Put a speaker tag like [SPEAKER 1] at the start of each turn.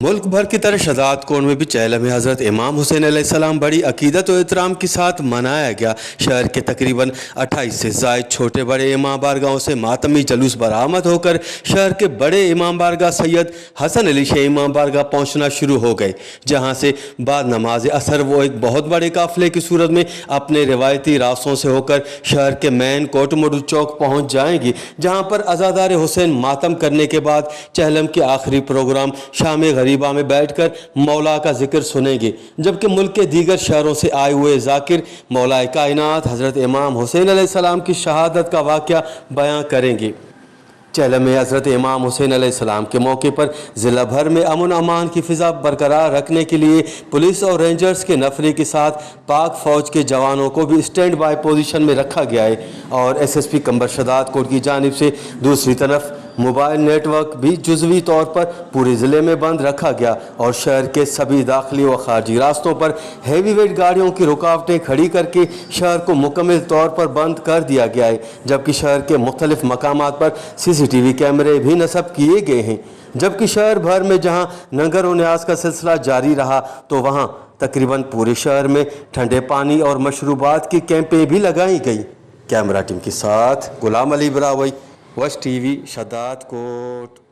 [SPEAKER 1] मुल्क भर की तरह शहादत कोट में भी चहलम हज़रत इमाम हुसैन अलैहिस्सलाम बड़ी अकीदत और एहतराम के साथ मनाया गया। शहर के तकरीबन 28 से ज़ायद छोटे बड़े इमाम बारगाहों से मातमी जलूस बरामद होकर शहर के बड़े इमाम बारगाह सैयद हसन अली शाह इमाम बारगाह पहुँचना शुरू हो गए, जहाँ से बाद नमाज असर वो एक बहुत बड़े काफ़िले की सूरत में अपने रिवायती रास्तों से होकर शहर के मेन कोटमोडू चौक पहुँच जाएंगी, जहाँ पर अज़ादार हुसैन मातम करने के बाद चहलम के आखिरी प्रोग्राम शाम गरीबा में बैठकर मौला का जिक्र सुनेंगे, जबकि मुल्क के दीगर शहरों से आए हुए जाकिर मौलाए कायनात हज़रत इमाम हुसैन अलैहिस्सलाम की शहादत का वाक़या बयां करेंगे। चहलम में हज़रत इमाम हुसैन अलैहिस्सलाम के मौके पर ज़िला भर में अमन अमान की फ़िज़ा बरकरार रखने के लिए पुलिस और रेंजर्स के नफरे के साथ पाक फ़ौज के जवानों को भी स्टैंड बाय पोजीशन में रखा गया है और SSP कंबर शहादत कोट की जानिब से दूसरी तरफ मोबाइल नेटवर्क भी जुज़वी तौर पर पूरे ज़िले में बंद रखा गया और शहर के सभी दाखिली व खारजी रास्तों पर हैवी वेट गाड़ियों की रुकावटें खड़ी करके शहर को मुकम्मल तौर पर बंद कर दिया गया है, जबकि शहर के मुख्तलिफ मकामात पर CCTV कैमरे भी नस्ब किए गए हैं। जबकि शहर भर में जहां नंगर और न्याज का सिलसिला जारी रहा तो वहां तकरीबन पूरे शहर में ठंडे पानी और मशरूबात की कैंपें भी लगाई गई। कैमरा टीम के साथ गुलाम अली बरावई, वश TV शहादत कोट।